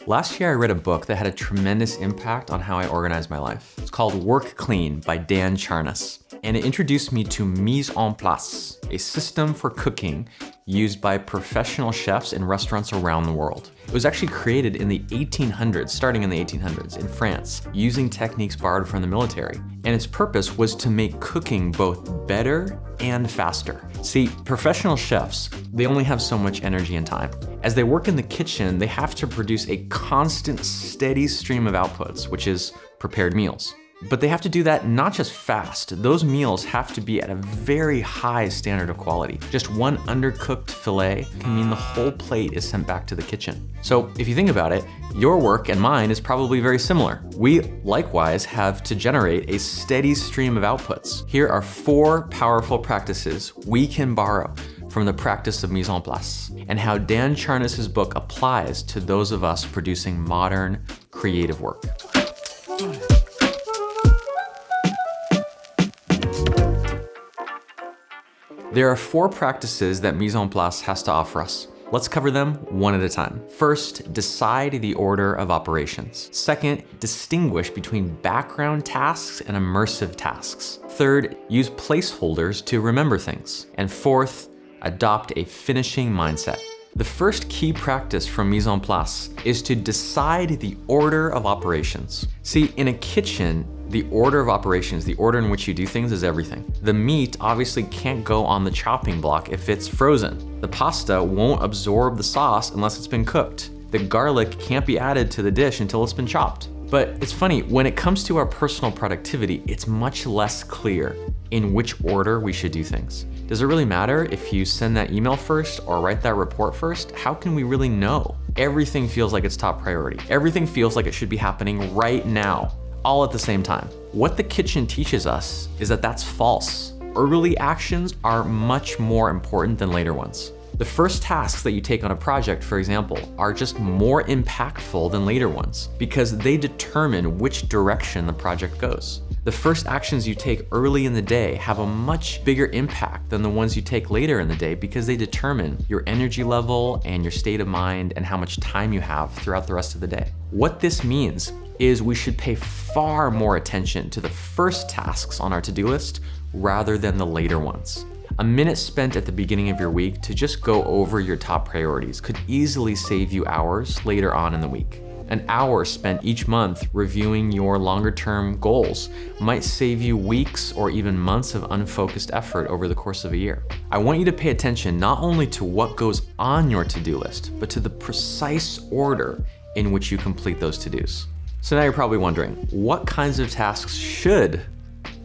Last year, I read a book that had a tremendous impact on how I organize my life. It's called Work Clean by Charnas, and it introduced me to mise-en-place, a system for cooking used by professional chefs in restaurants around the world. It was actually created in the 1800s, starting in the 1800s in France, using techniques borrowed from the military. And its purpose was to make cooking both better and faster. See, professional chefs, they only have so much energy and time. As they work in the kitchen, they have to produce a constant, steady stream of outputs, which is prepared meals. But they have to do that not just fast. Those meals have to be at a very high standard of quality. Just one undercooked filet can mean the whole plate is sent back to the kitchen. So if you think about it, your work and mine is probably very similar. We likewise have to generate a steady stream of outputs. Here are 4 powerful practices we can borrow from the practice of mise-en-place and how Charnas' book applies to those of us producing modern, creative work. There are 4 practices that mise-en-place has to offer us. Let's cover them one at a time. First, decide the order of operations. Second, distinguish between background tasks and immersive tasks. Third, use placeholders to remember things. And fourth, adopt a finishing mindset. The first key practice from mise-en-place is to decide the order of operations. See, in a kitchen, the order of operations, the order in which you do things is everything. The meat obviously can't go on the chopping block if it's frozen. The pasta won't absorb the sauce unless it's been cooked. The garlic can't be added to the dish until it's been chopped. But it's funny, when it comes to our personal productivity, it's much less clear in which order we should do things. Does it really matter if you send that email first or write that report first? How can we really know? Everything feels like it's top priority. Everything feels like it should be happening right now, all at the same time. What the kitchen teaches us is that that's false. Early actions are much more important than later ones. The first tasks that you take on a project, for example, are just more impactful than later ones because they determine which direction the project goes. The first actions you take early in the day have a much bigger impact than the ones you take later in the day because they determine your energy level and your state of mind and how much time you have throughout the rest of the day. What this means is we should pay far more attention to the first tasks on our to-do list rather than the later ones. A minute spent at the beginning of your week to just go over your top priorities could easily save you hours later on in the week. An hour spent each month reviewing your longer-term goals might save you weeks or even months of unfocused effort over the course of a year. I want you to pay attention not only to what goes on your to-do list, but to the precise order in which you complete those to-dos. So now you're probably wondering, what kinds of tasks should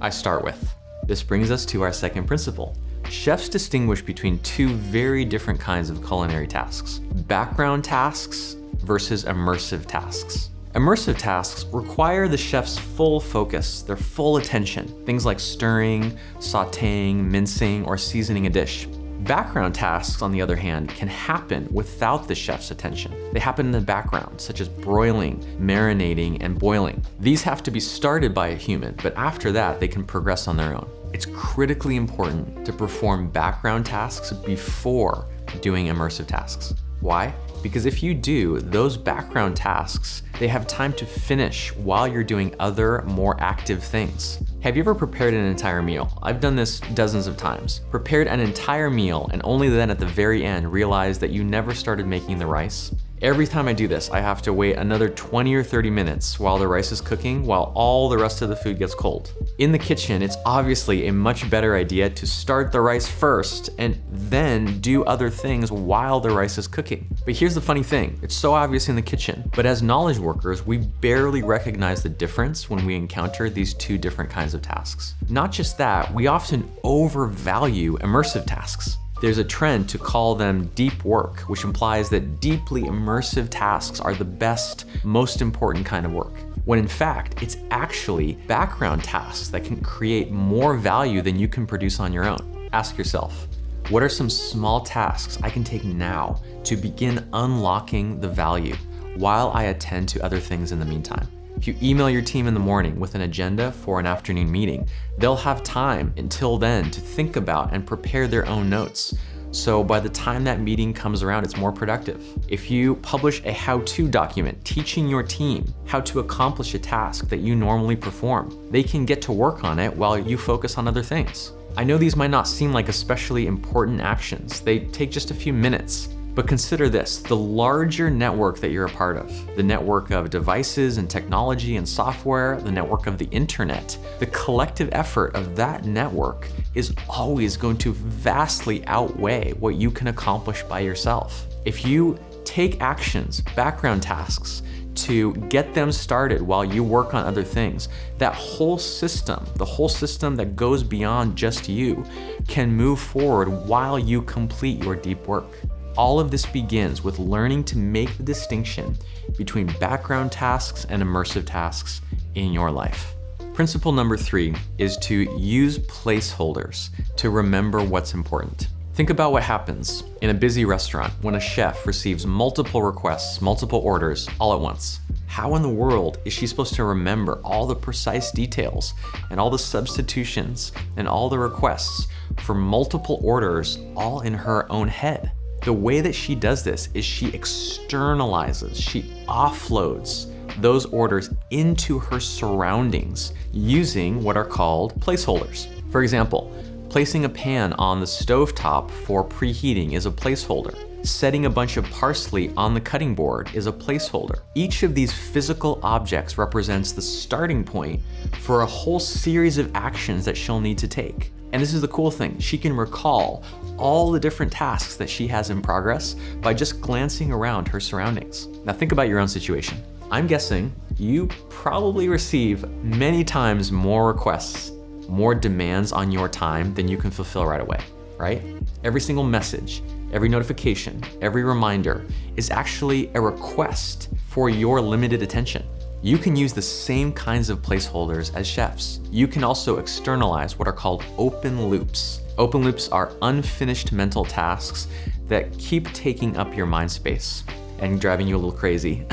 I start with? This brings us to our second principle. Chefs distinguish between 2 very different kinds of culinary tasks: background tasks versus immersive tasks. Immersive tasks require the chef's full focus, their full attention, things like stirring, sautéing, mincing, or seasoning a dish. Background tasks, on the other hand, can happen without the chef's attention. They happen in the background, such as broiling, marinating, and boiling. These have to be started by a human, but after that, they can progress on their own. It's critically important to perform background tasks before doing immersive tasks. Why? Because if you do, those background tasks, they have time to finish while you're doing other, more active things. Have you ever prepared an entire meal? I've done this dozens of times. Prepared an entire meal and only then at the very end realized that you never started making the rice. Every time I do this, I have to wait another 20 or 30 minutes while the rice is cooking while all the rest of the food gets cold. In the kitchen, it's obviously a much better idea to start the rice first and then do other things while the rice is cooking. But here's the funny thing, it's so obvious in the kitchen, but as knowledge workers, we barely recognize the difference when we encounter these 2 different kinds of tasks. Not just that, we often overvalue immersive tasks. There's a trend to call them deep work, which implies that deeply immersive tasks are the best, most important kind of work. When in fact, it's actually background tasks that can create more value than you can produce on your own. Ask yourself, what are some small tasks I can take now to begin unlocking the value while I attend to other things in the meantime? If you email your team in the morning with an agenda for an afternoon meeting, they'll have time until then to think about and prepare their own notes. So by the time that meeting comes around, it's more productive. If you publish a how-to document teaching your team how to accomplish a task that you normally perform, they can get to work on it while you focus on other things. I know these might not seem like especially important actions. They take just a few minutes. But consider this, the larger network that you're a part of, the network of devices and technology and software, the network of the internet, the collective effort of that network is always going to vastly outweigh what you can accomplish by yourself. If you take actions, background tasks, to get them started while you work on other things, that whole system, the whole system that goes beyond just you, can move forward while you complete your deep work. All of this begins with learning to make the distinction between background tasks and immersive tasks in your life. Principle number 3 is to use placeholders to remember what's important. Think about what happens in a busy restaurant when a chef receives multiple requests, multiple orders all at once. How in the world is she supposed to remember all the precise details and all the substitutions and all the requests for multiple orders all in her own head? The way that she does this is she externalizes, she offloads those orders into her surroundings using what are called placeholders. For example, placing a pan on the stovetop for preheating is a placeholder. Setting a bunch of parsley on the cutting board is a placeholder. Each of these physical objects represents the starting point for a whole series of actions that she'll need to take. And this is the cool thing, she can recall all the different tasks that she has in progress by just glancing around her surroundings. Now think about your own situation. I'm guessing you probably receive many times more requests, more demands on your time than you can fulfill right away, right? Every single message, every notification, every reminder is actually a request for your limited attention. You can use the same kinds of placeholders as chefs. You can also externalize what are called open loops. Open loops are unfinished mental tasks that keep taking up your mind space and driving you a little crazy.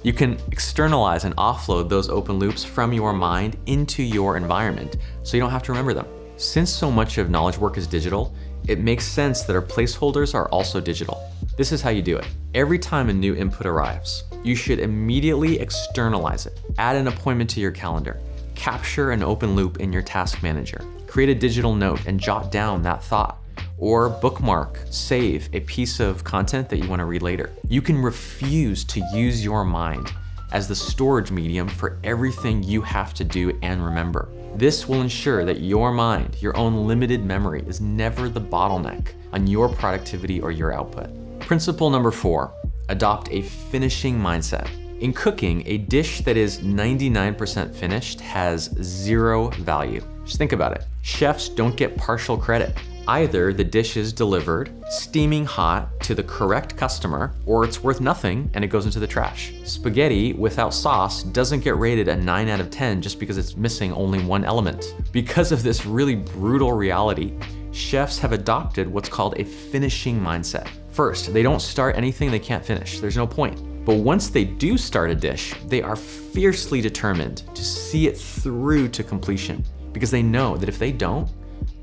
You can externalize and offload those open loops from your mind into your environment so you don't have to remember them. Since so much of knowledge work is digital, it makes sense that our placeholders are also digital. This is how you do it. Every time a new input arrives, you should immediately externalize it. Add an appointment to your calendar. Capture an open loop in your task manager. Create a digital note and jot down that thought. Or bookmark, save a piece of content that you want to read later. You can refuse to use your mind as the storage medium for everything you have to do and remember. This will ensure that your mind, your own limited memory, is never the bottleneck on your productivity or your output. Principle number 4, adopt a finishing mindset. In cooking, a dish that is 99% finished has zero value. Just think about it. Chefs don't get partial credit. Either the dish is delivered steaming hot to the correct customer, or it's worth nothing and it goes into the trash. Spaghetti without sauce doesn't get rated a 9 out of 10 just because it's missing only one element. Because of this really brutal reality, chefs have adopted what's called a finishing mindset. First, they don't start anything they can't finish. There's no point. But once they do start a dish, they are fiercely determined to see it through to completion, because they know that if they don't,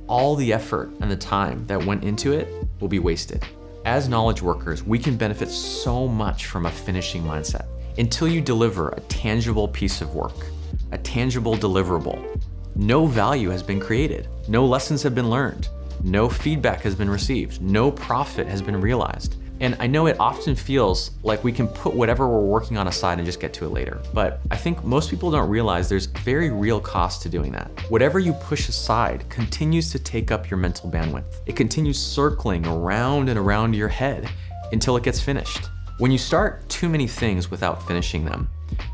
all the effort and the time that went into it will be wasted. As knowledge workers, we can benefit so much from a finishing mindset. Until you deliver a tangible piece of work, a tangible deliverable, no value has been created, no lessons have been learned, no feedback has been received, no profit has been realized. And I know it often feels like we can put whatever we're working on aside and just get to it later. But I think most people don't realize there's very real cost to doing that. Whatever you push aside continues to take up your mental bandwidth. It continues circling around and around your head until it gets finished. When you start too many things without finishing them,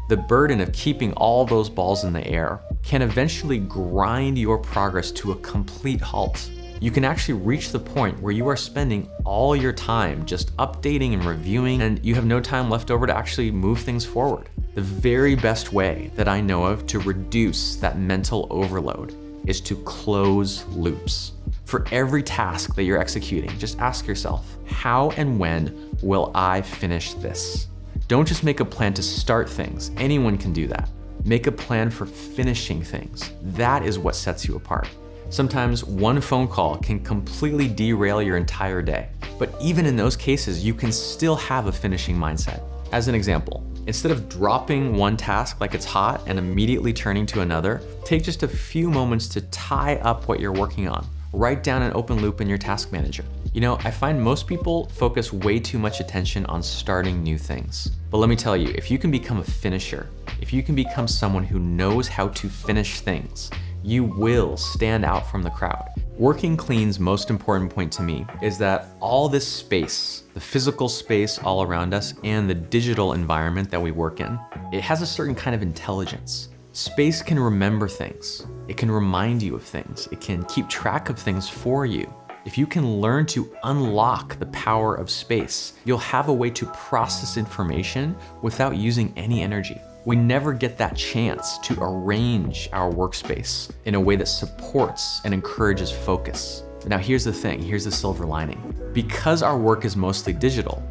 the burden of keeping all those balls in the air can eventually grind your progress to a complete halt. You can actually reach the point where you are spending all your time just updating and reviewing, and you have no time left over to actually move things forward. The very best way that I know of to reduce that mental overload is to close loops. For every task that you're executing, just ask yourself, how and when will I finish this? Don't just make a plan to start things. Anyone can do that. Make a plan for finishing things. That is what sets you apart. Sometimes one phone call can completely derail your entire day. But even in those cases, you can still have a finishing mindset. As an example, instead of dropping one task like it's hot and immediately turning to another, take just a few moments to tie up what you're working on. Write down an open loop in your task manager. You know, I find most people focus way too much attention on starting new things. But let me tell you, if you can become a finisher, if you can become someone who knows how to finish things, you will stand out from the crowd. Working clean's most important point to me is that all this space, the physical space all around us and the digital environment that we work in, it has a certain kind of intelligence. Space can remember things. It can remind you of things. It can keep track of things for you. If you can learn to unlock the power of space, you'll have a way to process information without using any energy. We never get that chance to arrange our workspace in a way that supports and encourages focus. Now here's the thing, here's the silver lining. Because our work is mostly digital,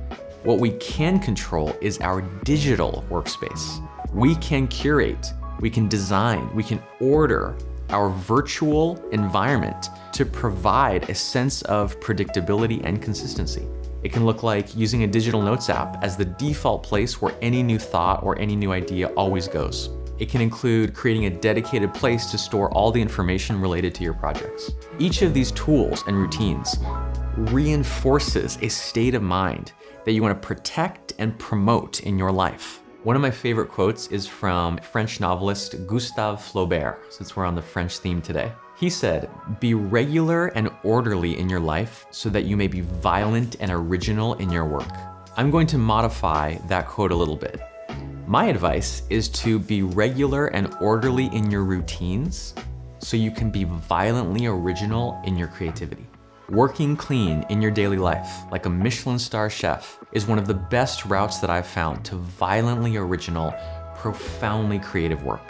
what we can control is our digital workspace. We can curate, we can design, we can order our virtual environment to provide a sense of predictability and consistency. It can look like using a digital notes app as the default place where any new thought or any new idea always goes. It can include creating a dedicated place to store all the information related to your projects. Each of these tools and routines reinforces a state of mind that you want to protect and promote in your life. One of my favorite quotes is from French novelist Gustave Flaubert, since we're on the French theme today. He said, "Be regular and orderly in your life so that you may be violent and original in your work." I'm going to modify that quote a little bit. My advice is to be regular and orderly in your routines so you can be violently original in your creativity. Working clean in your daily life, like a Michelin-star chef, is one of the best routes that I've found to violently original, profoundly creative work.